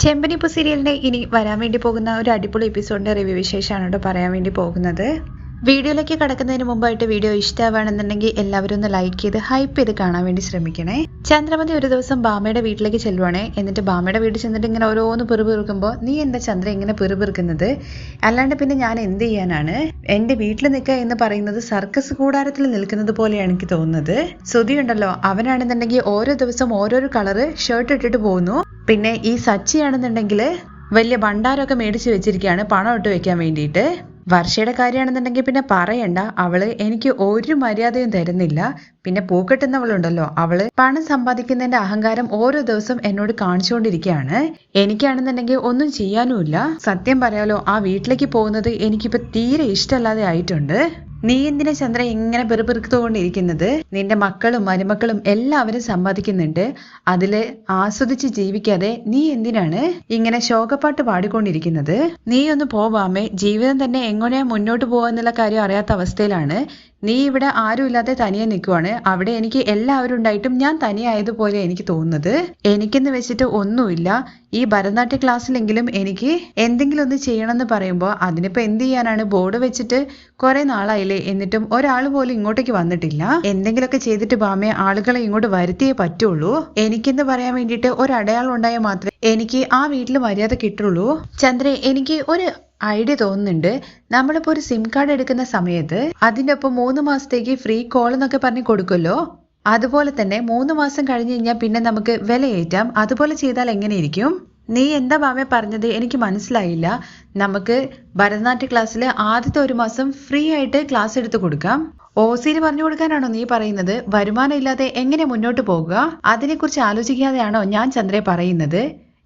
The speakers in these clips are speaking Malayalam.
ചെമ്പനിപ്പൂ സീരിയലിന്റെ ഇനി വരാൻ വേണ്ടി പോകുന്ന ഒരു അടിപൊളി എപ്പിസോഡിന്റെ റിവ്യൂ വിശേഷമാണ് കേട്ടോ പറയാൻ വേണ്ടി പോകുന്നത്. വീഡിയോയിലേക്ക് കടക്കുന്നതിന് മുമ്പായിട്ട് വീഡിയോ ഇഷ്ടമാണെന്നുണ്ടെങ്കിൽ എല്ലാവരും ഒന്ന് ലൈക്ക് ചെയ്ത് ഹൈപ്പ് ചെയ്ത് കാണാൻ വേണ്ടി ശ്രമിക്കണേ. ചന്ദ്രമതി ഒരു ദിവസം ബാമയുടെ വീട്ടിലേക്ക് ചെല്ലുവാണേ. എന്നിട്ട് ബാമയുടെ വീട്ടിൽ ചെന്നിട്ട് ഇങ്ങനെ ഓരോന്ന് പിറുപിറുക്കുമ്പോൾ, നീ എന്താ ചന്ദ്ര ഇങ്ങനെ പിറുപിറുക്കുന്നത്, അല്ലാണ്ട് പിന്നെ ഞാൻ എന്ത് ചെയ്യാനാണ്, എന്റെ വീട്ടിൽ നിൽക്കുക എന്ന് പറയുന്നത് സർക്കസ് കൂടാരത്തിൽ നിൽക്കുന്നത് പോലെയാണ് എനിക്ക് തോന്നുന്നത്. ശ്രുതി ഉണ്ടല്ലോ, അവനാണെന്നുണ്ടെങ്കിൽ ഓരോ ദിവസം ഓരോരോ കളറ് ഷർട്ട് ഇട്ടിട്ട് പോകുന്നു. പിന്നെ ഈ സച്ചിയാണെന്നുണ്ടെങ്കിൽ വലിയ ഭണ്ഡാരമൊക്കെ മേടിച്ച് വെച്ചിരിക്കുകയാണ് പണം ഇട്ട് വെക്കാൻ വേണ്ടിയിട്ട്. വർഷയുടെ കാര്യമാണെന്നുണ്ടെങ്കിൽ പിന്നെ പറയണ്ട, അവള് എനിക്ക് ഒരു മര്യാദയും തരുന്നില്ല. പിന്നെ പൂക്കെട്ടുന്നവളുണ്ടല്ലോ, അവള് പണം സമ്പാദിക്കുന്നതിന്റെ അഹങ്കാരം ഓരോ ദിവസം എന്നോട് കാണിച്ചുകൊണ്ടിരിക്കുകയാണ്. എനിക്കാണെന്നുണ്ടെങ്കിൽ ഒന്നും ചെയ്യാനുമില്ല. സത്യം പറയാലോ, ആ വീട്ടിലേക്ക് പോകുന്നത് എനിക്കിപ്പോ തീരെ ഇഷ്ടമല്ലാതെ ആയിട്ടുണ്ട്. നീ എന്തിനാ ചന്ദ്ര ഇങ്ങനെ പെറുപെറുത്തുകൊണ്ടിരിക്കുന്നത്? നിന്റെ മക്കളും മരുമക്കളും എല്ലാവരും സമ്പാദിക്കുന്നുണ്ട്, അതില് ആസ്വദിച്ച് ജീവിക്കാതെ നീ എന്തിനാണ് ഇങ്ങനെ ശോകപ്പാട്ട് പാടിക്കൊണ്ടിരിക്കുന്നത്? നീ ഒന്ന് പോവാമേ, ജീവിതം തന്നെ എങ്ങനെയാ മുന്നോട്ട് പോവാന്നുള്ള കാര്യം അറിയാത്ത അവസ്ഥയിലാണ് നീ. ഇവിടെ ആരുമില്ലാതെ തനിയെ നിൽക്കുവാണ്. അവിടെ എനിക്ക് എല്ലാവരും ഉണ്ടായിട്ടും ഞാൻ തനിയായതുപോലെ എനിക്ക് തോന്നുന്നത്. എനിക്കെന്ന് വെച്ചിട്ട് ഒന്നുമില്ല. ഈ ഭരതനാട്യ ക്ലാസ്സിലെങ്കിലും എനിക്ക് എന്തെങ്കിലും ഒന്ന് ചെയ്യണമെന്ന് പറയുമ്പോൾ അതിനിപ്പോ എന്ത് ചെയ്യാനാണ്? ബോർഡ് വെച്ചിട്ട് കുറെ നാളായില്ലേ, എന്നിട്ടും ഒരാൾ പോലും ഇങ്ങോട്ടേക്ക് വന്നിട്ടില്ല. എന്തെങ്കിലുമൊക്കെ ചെയ്തിട്ട് ബാമയെ ആളുകളെ ഇങ്ങോട്ട് വരുത്തിയേ പറ്റുള്ളൂ. എനിക്കെന്ന് പറയാൻ വേണ്ടിയിട്ട് ഒരു അടയാളം ഉണ്ടായാൽ മാത്രമേ എനിക്ക് ആ വീട്ടിൽ മര്യാദ കിട്ടുള്ളൂ. ചന്ദ്ര, എനിക്ക് ഒരു ഐഡിയ തോന്നുന്നുണ്ട്. നമ്മളിപ്പോ ഒരു സിം കാർഡ് എടുക്കുന്ന സമയത്ത് അതിന്റെ ഒപ്പം 3 മാസത്തേക്ക് ഫ്രീ കോൾ എന്നൊക്കെ പറഞ്ഞ് കൊടുക്കുമല്ലോ, അതുപോലെ തന്നെ 3 മാസം കഴിഞ്ഞ് കഴിഞ്ഞാൽ പിന്നെ നമുക്ക് വിലയേറ്റാം. അതുപോലെ ചെയ്താൽ എങ്ങനെയിരിക്കും? നീ എന്താ ബാമ പറഞ്ഞത് എനിക്ക് മനസ്സിലായില്ല. നമുക്ക് ഭരതനാട്യ ക്ലാസ്സിൽ ആദ്യത്തെ 1 മാസം ഫ്രീ ആയിട്ട് ക്ലാസ് എടുത്ത് കൊടുക്കാം. ഓസിയിൽ പറഞ്ഞു കൊടുക്കാനാണോ നീ പറയുന്നത്? വരുമാനം ഇല്ലാതെ എങ്ങനെ മുന്നോട്ട് പോകുക? അതിനെക്കുറിച്ച് ആലോചിക്കാതെയാണോ ഞാൻ ചന്ദ്രയെ പറയുന്നത്?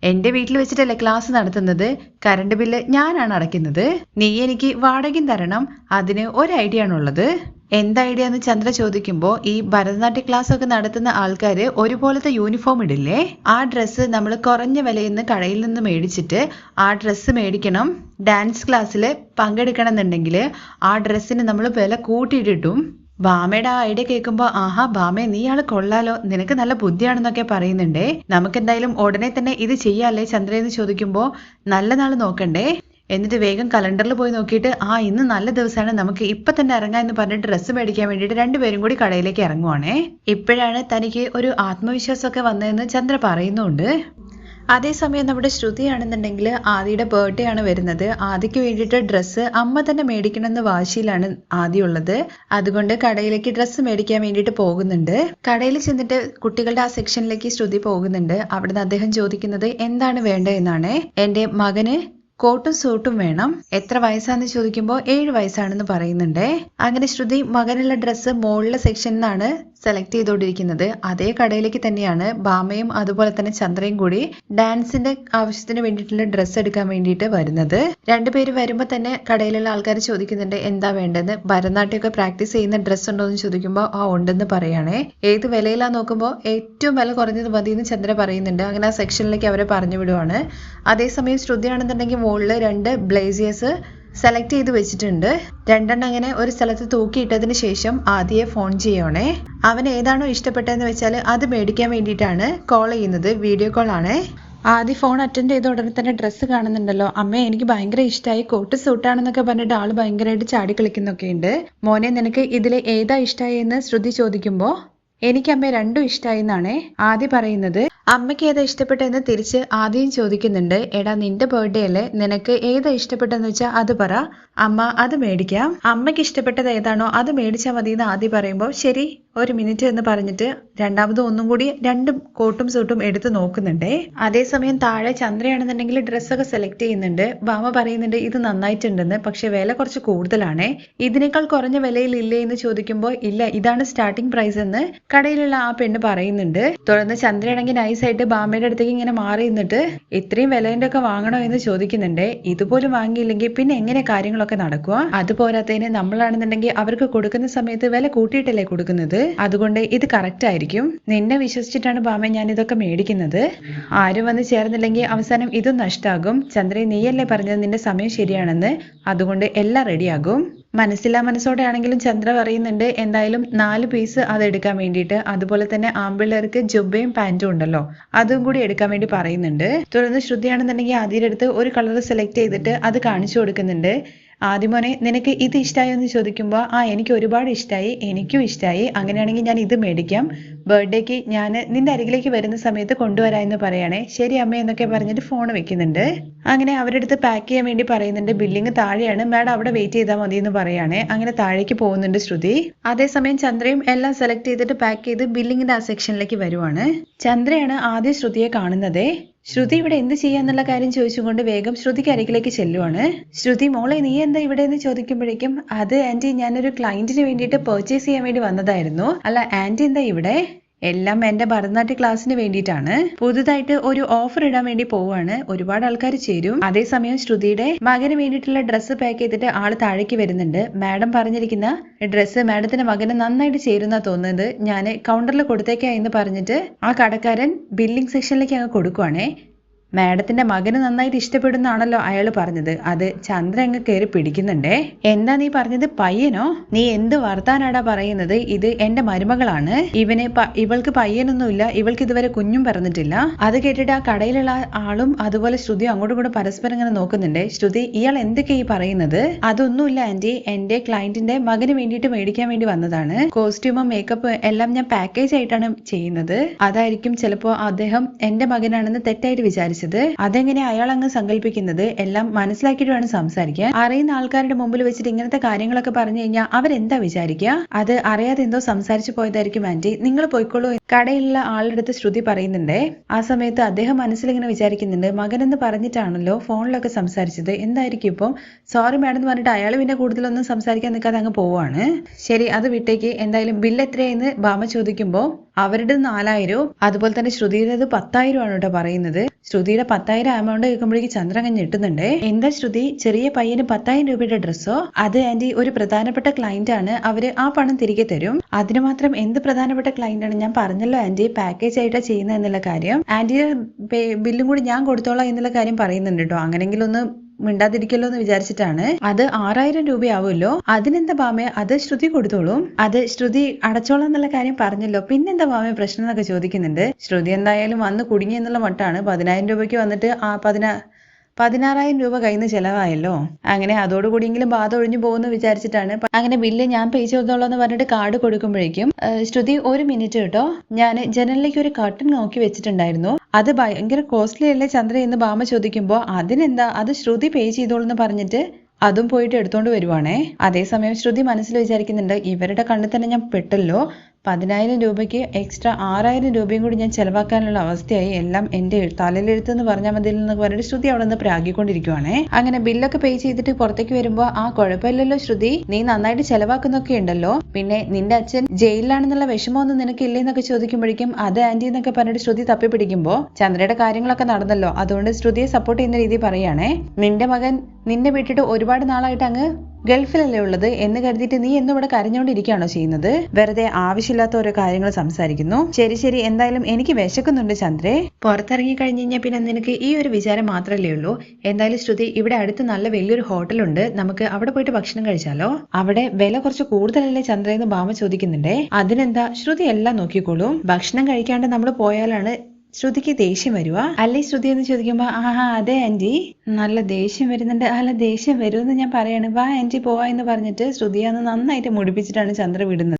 എന്റെ വീട്ടിൽ വെച്ചിട്ടല്ലേ ക്ലാസ് നടത്തുന്നത്, കറണ്ട് ബില്ല് ഞാനാണ് അടയ്ക്കുന്നത്, നീ എനിക്ക് വാടകയും തരണം. അതിന് ഒരു ഐഡിയ ആണുള്ളത്. എന്താ ഐഡിയ എന്ന് ചന്ദ്ര ചോദിക്കുമ്പോൾ, ഈ ഭരതനാട്യ ക്ലാസ് ഒക്കെ നടത്തുന്ന ആൾക്കാര് ഒരുപോലത്തെ യൂണിഫോം ഇടില്ലേ, ആ ഡ്രസ്സ് നമ്മൾ കുറഞ്ഞ വിലയിൽ നിന്ന് കടയിൽ നിന്ന് മേടിച്ചിട്ട് ആ ഡ്രസ്സ് മേടിക്കണം. ഡാൻസ് ക്ലാസ്സിൽ പങ്കെടുക്കണം എന്നുണ്ടെങ്കിൽ ആ ഡ്രസ്സിന് നമ്മൾ വില കൂട്ടിയിട്ടിട്ടും. ബാമയുടെ ആ ഐഡിയ കേൾക്കുമ്പോ, ആഹാ ബാമേ, നീ ആള് കൊള്ളാലോ, നിനക്ക് നല്ല ബുദ്ധിയാണെന്നൊക്കെ പറയുന്നുണ്ടേ. നമുക്ക് എന്തായാലും ഉടനെ തന്നെ ഇത് ചെയ്യാല്ലേ ചന്ദ്ര എന്ന് ചോദിക്കുമ്പോ, നല്ല നാള് നോക്കണ്ടേ, എന്നിട്ട് വേഗം കലണ്ടറിൽ പോയി നോക്കിയിട്ട് ഇന്ന് നല്ല ദിവസമാണ്, നമുക്ക് ഇപ്പൊ തന്നെ ഇറങ്ങാം എന്ന് പറഞ്ഞിട്ട് ഡ്രസ്സ് മേടിക്കാൻ വേണ്ടിയിട്ട് രണ്ടുപേരും കൂടി കടയിലേക്ക് ഇറങ്ങുവാണേ. ഇപ്പോഴാണ് തനിക്ക് ഒരു ആത്മവിശ്വാസമൊക്കെ വന്നതെന്ന് ചന്ദ്ര പറയുന്നുണ്ട്. അതേസമയം നമ്മുടെ ശ്രുതിയാണെന്നുണ്ടെങ്കിൽ ആദിയുടെ ബർത്ത്ഡേ ആണ് വരുന്നത്. ആദിക്ക് വേണ്ടിയിട്ട് ഡ്രസ്സ് അമ്മ തന്നെ മേടിക്കണമെന്ന് വാശിയിലാണ് ആദ്യം ഉള്ളത്. അതുകൊണ്ട് കടയിലേക്ക് ഡ്രസ്സ് മേടിക്കാൻ വേണ്ടിയിട്ട് പോകുന്നുണ്ട്. കടയിൽ ചെന്നിട്ട് കുട്ടികളുടെ ആ സെക്ഷനിലേക്ക് ശ്രുതി പോകുന്നുണ്ട്. അവിടുന്ന് അദ്ദേഹം ചോദിക്കുന്നത് എന്താണ് വേണ്ടത് എന്നാണ്. എന്റെ മകന് കോട്ടും സൂട്ടും വേണം. എത്ര വയസ്സാന്ന് ചോദിക്കുമ്പോൾ 7 വയസ്സാണെന്ന് പറയുന്നുണ്ട്. അങ്ങനെ ശ്രുതി മകനുള്ള ഡ്രസ്സ് മുകളിലെ സെക്ഷനിൽ നിന്നാണ് സെലക്ട് ചെയ്തുകൊണ്ടിരിക്കുന്നത്. അതേ കടയിലേക്ക് തന്നെയാണ് ബാമയും അതുപോലെ തന്നെ ചന്ദ്രയും കൂടി ഡാൻസിന്റെ ആവശ്യത്തിന് വേണ്ടിയിട്ടുള്ള ഡ്രസ്സ് എടുക്കാൻ വേണ്ടിയിട്ട് വരുന്നത്. രണ്ടുപേര് വരുമ്പോൾ തന്നെ കടയിലുള്ള ആൾക്കാർ ചോദിക്കുന്നുണ്ട് എന്താ വേണ്ടതെന്ന്. ഭരതനാട്യമൊക്കെ പ്രാക്ടീസ് ചെയ്യുന്ന ഡ്രസ്സ് ഉണ്ടോ എന്ന് ചോദിക്കുമ്പോൾ ഉണ്ടെന്ന് പറയുകയാണേ. ഏത് വിലയിലാന്ന് നോക്കുമ്പോൾ ഏറ്റവും വില കുറഞ്ഞത് മതി എന്ന് ചന്ദ്ര പറയുന്നുണ്ട്. അങ്ങനെ ആ സെക്ഷനിലേക്ക് അവരെ പറഞ്ഞു വിടുവാണ്. അതേസമയം ശ്രുതിയാണെന്നുണ്ടെങ്കിൽ മുകളിൽ 2 ബ്ലേസിയേഴ്സ് സെലക്ട് ചെയ്ത് വെച്ചിട്ടുണ്ട്. 2 അങ്ങനെ ഒരു സ്ഥലത്ത് തൂക്കിയിട്ടതിന് ശേഷം ആദ്യം ഫോൺ ചെയ്യണേ. അവൻ ഏതാണോ ഇഷ്ടപ്പെട്ടതെന്ന് വെച്ചാൽ അത് മേടിക്കാൻ വേണ്ടിയിട്ടാണ് കോൾ ചെയ്യുന്നത്. വീഡിയോ കോൾ ആണ്. ആദ്യം ഫോൺ അറ്റൻഡ് ചെയ്ത ഉടനെ തന്നെ ഡ്രസ്സ് കാണുന്നുണ്ടല്ലോ, അമ്മ എനിക്ക് ഭയങ്കര ഇഷ്ടമായി, കോട്ട് സൂട്ടാണെന്നൊക്കെ പറഞ്ഞിട്ട് ആള് ഭയങ്കരമായിട്ട് ചാടി കളിക്കുന്നൊക്കെ ഉണ്ട്. മോനെ, നിനക്ക് ഇതിലെ ഏതാ ഇഷ്ടമായി എന്ന് ശ്രുതി ചോദിക്കുമ്പോൾ, എനിക്ക് അമ്മ രണ്ടും ഇഷ്ടമായി എന്നാണ് ആദ്യം പറയുന്നത്. അമ്മയ്ക്ക് ഏതാ ഇഷ്ടപ്പെട്ടെന്ന് തിരിച്ച് ആദ്യം ചോദിക്കുന്നുണ്ട്. എടാ, നിന്റെ ബർത്ത്ഡേ അല്ലേ, നിനക്ക് ഏതാ ഇഷ്ടപ്പെട്ടെന്ന് വെച്ചാൽ അത് പറ, അമ്മ അത് മേടിക്കാം. അമ്മയ്ക്ക് ഇഷ്ടപ്പെട്ടത് ഏതാണോ അത് മേടിച്ചാൽ മതി എന്ന് ആദ്യം പറയുമ്പോൾ, ശരി 1 മിനിറ്റ് എന്ന് പറഞ്ഞിട്ട് രണ്ടാമത് ഒന്നും കൂടി 2 കോട്ടും സൂട്ടും എടുത്ത് നോക്കുന്നുണ്ടേ. അതേസമയം താഴെ ചന്ദ്രയാണെന്നുണ്ടെങ്കിൽ ഡ്രസ്സൊക്കെ സെലക്ട് ചെയ്യുന്നുണ്ട്. ബാമ പറയുന്നുണ്ട് ഇത് നന്നായിട്ടുണ്ടെന്ന്, പക്ഷെ വില കുറച്ച് കൂടുതലാണ്, ഇതിനേക്കാൾ കുറഞ്ഞ വിലയിൽ ഇല്ലേ എന്ന് ചോദിക്കുമ്പോൾ, ഇല്ല ഇതാണ് സ്റ്റാർട്ടിംഗ് പ്രൈസ് എന്ന് കടയിലുള്ള ആ പെണ്ണ് പറയുന്നുണ്ട്. തുടർന്ന് ചന്ദ്രയാണെങ്കിൽ നൈസായിട്ട് ബാമയുടെ അടുത്തേക്ക് ഇങ്ങനെ മാറി നിന്നിട്ട് ഇത്രയും വിലേന്റെ ഒക്കെ വാങ്ങണോ എന്ന് ചോദിക്കുന്നുണ്ട്. ഇതുപോലും വാങ്ങിയില്ലെങ്കിൽ പിന്നെ എങ്ങനെ കാര്യങ്ങളൊക്കെ നടക്കുക? അതുപോരാത്തതിന് നമ്മളാണെന്നുണ്ടെങ്കിൽ അവർക്ക് കൊടുക്കുന്ന സമയത്ത് വില കൂട്ടിയിട്ടല്ലേ കൊടുക്കുന്നത്. അതുകൊണ്ട് ഇത് കറക്റ്റ് ആയിരിക്കും. നിന്നെ വിശ്വസിച്ചിട്ടാണ് ബാമ ഞാൻ ഇതൊക്കെ മേടിക്കുന്നത്. ആരും വന്ന് ചേർന്നില്ലെങ്കിൽ അവസാനം ഇതും നഷ്ടാകും. ചന്ദ്രൻ, നീയല്ലേ പറഞ്ഞത് നിന്റെ സമയം ശരിയാണെന്ന്, അതുകൊണ്ട് എല്ലാം റെഡിയാകും. മനസ്സില്ലാ മനസ്സോടെ ആണെങ്കിലും ചന്ദ്ര പറയുന്നുണ്ട് എന്തായാലും 4 പീസ് അത് എടുക്കാൻ വേണ്ടിയിട്ട്. അതുപോലെ തന്നെ ആമ്പിള്ളേർക്ക് ജുബയും പാന്റും ഉണ്ടല്ലോ, അതും കൂടി എടുക്കാൻ വേണ്ടി പറയുന്നുണ്ട്. തുടർന്ന് ശ്രുതിയാണെന്നുണ്ടെങ്കിൽ ആദ്യയുടെ അടുത്ത് ഒരു കളർ സെലക്ട് ചെയ്തിട്ട് അത് കാണിച്ചു കൊടുക്കുന്നുണ്ട്. ആദ്യമോനെ നിനക്ക് ഇത് ഇഷ്ടമായോ എന്ന് ചോദിക്കുമ്പോൾ എനിക്ക് ഒരുപാട് ഇഷ്ടമായി, എനിക്കും ഇഷ്ടമായി, അങ്ങനെയാണെങ്കിൽ ഞാൻ ഇത് മേടിക്കാം, ബർത്ത്ഡേക്ക് ഞാൻ നിന്റെ അരികിലേക്ക് വരുന്ന സമയത്ത് കൊണ്ടുവരാം എന്ന് പറയുകയാണെ. ശരി അമ്മ എന്നൊക്കെ പറഞ്ഞിട്ട് ഫോൺ വെക്കുന്നുണ്ട്. അങ്ങനെ അവരുടെ അടുത്ത് പാക്ക് ചെയ്യാൻ വേണ്ടി പറയുന്നുണ്ട്. ബില്ലിങ് താഴെയാണ് മാഡം, അവിടെ വെയിറ്റ് ചെയ്താൽ മതി എന്ന് പറയുകയാണെ. അങ്ങനെ താഴേക്ക് പോകുന്നുണ്ട് ശ്രുതി. അതേസമയം ചന്ദ്രയും എല്ലാം സെലക്ട് ചെയ്തിട്ട് പാക്ക് ചെയ്ത് ബില്ലിങ്ങിന്റെ ആ സെക്ഷനിലേക്ക് വരുവാണ്. ചന്ദ്രയാണ് ആദ്യം ശ്രുതിയെ കാണുന്നത്. ശ്രുതി ഇവിടെ എന്ത് ചെയ്യാന്നുള്ള കാര്യം ചോദിച്ചുകൊണ്ട് വേഗം ശ്രുതിക്ക് അരികിലേക്ക് ചെല്ലുവാണ്. ശ്രുതി മോളെ നീ എന്താ ഇവിടെ എന്ന് ചോദിക്കുമ്പോഴേക്കും അത് ആന്റി ഞാനൊരു ക്ലയന്റിന് വേണ്ടിയിട്ട് പർച്ചേസ് ചെയ്യാൻ വേണ്ടി വന്നതായിരുന്നു. അല്ല ആന്റി എന്താ ഇവിടെ? എല്ലാം എന്റെ ഭരതനാട്യ ക്ലാസ്സിന് വേണ്ടിയിട്ടാണ്. പുതുതായിട്ട് ഒരു ഓഫർ ഇടാൻ വേണ്ടി പോവാണ്, ഒരുപാട് ആൾക്കാർ ചേരും. അതേസമയം ശ്രുതിയുടെ മകന് വേണ്ടിയിട്ടുള്ള ഡ്രസ്സ് പാക്ക് ചെയ്തിട്ട് ആള് താഴേക്ക് വരുന്നുണ്ട്. മാഡം പറഞ്ഞിരിക്കുന്ന ഡ്രസ്സ് മാഡത്തിന്റെ മകന് നന്നായിട്ട് ചേരുന്ന തോന്നുന്നത്, ഞാൻ കൗണ്ടറിൽ കൊടുത്തേക്കാ എന്ന് പറഞ്ഞിട്ട് ആ കടക്കാരൻ ബില്ലിംഗ് സെക്ഷനിലേക്ക് അങ്ങ് കൊടുക്കുവാണേ. മാഡത്തിന്റെ മകന് നന്നായിട്ട് ഇഷ്ടപ്പെടുന്നാണല്ലോ അയാൾ പറഞ്ഞത്. അത് ചന്ദ്ര അങ്ങ് കയറി പിടിക്കുന്നുണ്ടേ. എന്താ നീ പറഞ്ഞത്, പയ്യനോ? നീ എന്ത് വർത്താനാടാ പറയുന്നത്? ഇത് എന്റെ മരുമകളാണ്. ഇവൾക്ക് പയ്യനൊന്നുമില്ല, ഇവൾക്ക് ഇതുവരെ കുഞ്ഞും പറഞ്ഞിട്ടില്ല. അത് കേട്ടിട്ട് ആ കടയിലുള്ള ആളും അതുപോലെ ശ്രുതി അങ്ങോട്ടും കൂടെ പരസ്പരം ഇങ്ങനെ നോക്കുന്നുണ്ട്. ശ്രുതി ഇയാൾ എന്തൊക്കെയാ ഈ പറയുന്നത്? അതൊന്നുമില്ല ആന്റി, എന്റെ ക്ലയന്റിന്റെ മകന് വേണ്ടിയിട്ട് മേടിക്കാൻ വേണ്ടി വന്നതാണ്. കോസ്റ്റ്യൂമും മേക്കപ്പ് എല്ലാം ഞാൻ പാക്കേജ് ആയിട്ടാണ് ചെയ്യുന്നത്. അതായിരിക്കും ചിലപ്പോ അദ്ദേഹം എന്റെ മകനാണെന്ന് തെറ്റായിട്ട് വിചാരിച്ചു. അതെങ്ങനെ അയാൾ അങ്ങ് സങ്കല്പിക്കുന്നത്? എല്ലാം മനസ്സിലാക്കിയിട്ട് വേണം സംസാരിക്കാൻ. അറിയുന്ന ആൾക്കാരുടെ മുമ്പിൽ വെച്ചിട്ട് ഇങ്ങനത്തെ കാര്യങ്ങളൊക്കെ പറഞ്ഞു കഴിഞ്ഞാൽ അവരെന്താ വിചാരിക്കുക? അത് അറിയാതെ എന്തോ സംസാരിച്ചു പോയതായിരിക്കും ആന്റി, നിങ്ങൾ പോയിക്കോളൂ കടയിലുള്ള ആളുടെ അടുത്ത് ശ്രുതി പറയുന്നുണ്ടേ. ആ സമയത്ത് അദ്ദേഹം മനസ്സിലിങ്ങനെ വിചാരിക്കുന്നുണ്ട്, മകനെന്ന് പറഞ്ഞിട്ടാണല്ലോ ഫോണിലൊക്കെ സംസാരിച്ചത്, എന്തായിരിക്കും ഇപ്പം? സോറി മാഡം എന്ന് പറഞ്ഞിട്ട് അയാൾ പിന്നെ കൂടുതലൊന്നും സംസാരിക്കാൻ നിൽക്കാതെ അങ്ങ് പോവാണ്. ശരി അത് വിട്ടേക്ക്, എന്തായാലും ബില്ല് എത്രയെന്ന് ഭാമ ചോദിക്കുമ്പോൾ അവരുടെ 4000, അതുപോലെ തന്നെ ശ്രുതിയുടേത് 10,000 ആണ് കേട്ടോ പറയുന്നത്. ശ്രുതിയുടെ 10,000 എമൗണ്ട് കേൾക്കുമ്പോഴേക്ക് ചന്ദ്രൻ ഞെട്ടുന്നുണ്ട്. എന്താ ശ്രുതി, ചെറിയ പയ്യന് 10,000 രൂപയുടെ ഡ്രസ്സോ? അത് ആന്റി ഒരു പ്രധാനപ്പെട്ട ക്ലയന്റ് ആണ്, അവര് ആ പണം തിരികെ തരും. അതിന് മാത്രം എന്ത് പ്രധാനപ്പെട്ട ക്ലയന്റ് ആണ്? ഞാൻ പറഞ്ഞല്ലോ ആന്റി പാക്കേജ് ആയിട്ടാ ചെയ്യുന്നത് എന്നുള്ള കാര്യം. ആന്റിയുടെ ബില്ലും കൂടി ഞാൻ കൊടുത്തോളാം എന്നുള്ള കാര്യം പറയുന്നുണ്ട് കേട്ടോ. അങ്ങനെങ്കിലും ഒന്ന് മിണ്ടാതിരിക്കല്ലോ എന്ന് വിചാരിച്ചിട്ടാണ്. അത് 6,000 രൂപയാവുമല്ലോ, അതിനെന്താ ഭാമേ, അത് ശ്രുതി കൊടുത്തോളും, അത് ശ്രുതി അടച്ചോളാം എന്നുള്ള കാര്യം പറഞ്ഞല്ലോ, പിന്നെന്താ ഭാമേ പ്രശ്നം എന്നൊക്കെ ചോദിക്കുന്നുണ്ട്. ശ്രുതി എന്തായാലും വന്ന് കുടുങ്ങി എന്നുള്ള മട്ടാണ്. 10,000 രൂപയ്ക്ക് വന്നിട്ട് 16,000 രൂപ കയ്യിൽ നിന്ന് ചെലവായല്ലോ. അങ്ങനെ അതോടുകൂടിയെങ്കിലും ബാധ ഒഴിഞ്ഞു പോകുന്നു വിചാരിച്ചിട്ടാണ്. അങ്ങനെ ബില്ല് ഞാൻ പേ ചെയ്തോളാം എന്ന് പറഞ്ഞിട്ട് കാർഡ് കൊടുക്കുമ്പോഴേക്കും ശ്രുതി ഒരു മിനിറ്റ് കേട്ടോ, ഞാൻ ജനലിലേക്ക് ഒരു കർട്ടൻ നോക്കി വെച്ചിട്ടുണ്ടായിരുന്നു, അത് ഭയങ്കര കോസ്റ്റ്ലി അല്ലേ ചന്ദ്ര എന്ന് ഭാമ ചോദിക്കുമ്പോൾ അതിനെന്താ, അത് ശ്രുതി പേ ചെയ്തോളൂ എന്ന് പറഞ്ഞിട്ട് അതും പോയിട്ട് എടുത്തോണ്ട് വരുവാണേ. അതേസമയം ശ്രുതി മനസ്സിൽ വിചാരിക്കുന്നുണ്ട്, ഇവരുടെ കണ്ണിൽ തന്നെ ഞാൻ പെട്ടല്ലോ, 10,000 രൂപയ്ക്ക് എക്സ്ട്രാ 6,000 രൂപയും കൂടി ഞാൻ ചെലവാക്കാനുള്ള അവസ്ഥയായി, എല്ലാം എന്റെ തലയിലെഴുത്തെന്ന് പറഞ്ഞാൽ മതി എന്ന് പറഞ്ഞിട്ട് ശ്രുതി അവിടെ നിന്ന് പ്രാഗിക്കൊണ്ടിരിക്കുവാണേ. അങ്ങനെ ബില്ലൊക്കെ പേ ചെയ്തിട്ട് പുറത്തേക്ക് വരുമ്പോ കുഴപ്പമില്ലല്ലോ ശ്രുതി, നീ നന്നായിട്ട് ചെലവാക്കുന്നൊക്കെ ഉണ്ടല്ലോ, പിന്നെ നിന്റെ അച്ഛൻ ജയിലിലാണെന്നുള്ള വിഷമമൊന്നും നിനക്ക് ഇല്ലെന്നൊക്കെ ചോദിക്കുമ്പോഴേക്കും അത് ആന്റി എന്നൊക്കെ പറഞ്ഞിട്ട് ശ്രുതി തപ്പി പിടിക്കുമ്പോ ചന്ദ്രയുടെ കാര്യങ്ങളൊക്കെ നടന്നല്ലോ, അതുകൊണ്ട് ശ്രുതിയെ സപ്പോർട്ട് ചെയ്യുന്ന രീതി പറയുകയാണേ. നിന്റെ മകൻ നിന്നെ വിട്ടിട്ട് ഒരുപാട് നാളായിട്ട് അങ്ങ് ഗൾഫിലല്ലേ ഉള്ളത് എന്ന് കരുതിയിട്ട് നീ എന്നും ഇവിടെ കരഞ്ഞുകൊണ്ടിരിക്കുകയാണോ ചെയ്യുന്നത്? വെറുതെ ആവശ്യമില്ലാത്ത ഓരോ കാര്യങ്ങൾ സംസാരിക്കുന്നു. ശരി ശരി, എന്തായാലും എനിക്ക് വിശക്കുന്നുണ്ട് ചന്ദ്രേ, പുറത്തിറങ്ങി കഴിഞ്ഞ് കഴിഞ്ഞാൽ പിന്നെ നിനക്ക് ഈ ഒരു വിചാരം മാത്രമല്ലേ ഉള്ളൂ. എന്തായാലും ശ്രുതി, ഇവിടെ അടുത്ത് നല്ല വലിയൊരു ഹോട്ടലുണ്ട്, നമുക്ക് അവിടെ പോയിട്ട് ഭക്ഷണം കഴിച്ചാലോ? അവിടെ വില കുറച്ച് കൂടുതലല്ലേ ചന്ദ്ര എന്ന് ഭാമ ചോദിക്കുന്നുണ്ടേ. അതിനെന്താ, ശ്രുതി എല്ലാം നോക്കിക്കോളും, ഭക്ഷണം കഴിക്കാണ്ട് നമ്മൾ പോയാലാണ് ശ്രുതിക്ക് ദേഷ്യം വരുക അല്ലേ ശ്രുതി എന്ന് ചോദിക്കുമ്പോ അതെ ആന്റി, നല്ല ദേഷ്യം വരുന്നുണ്ട്. അല്ല ദേഷ്യം വരുമെന്ന് ഞാൻ പറയാണ്, വാ ആന്റി പോവാ എന്ന് പറഞ്ഞിട്ട് ശ്രുതിയാന്ന് നന്നായിട്ട് മുടിപ്പിച്ചിട്ടാണ് ചന്ദ്ര വിടുന്നത്.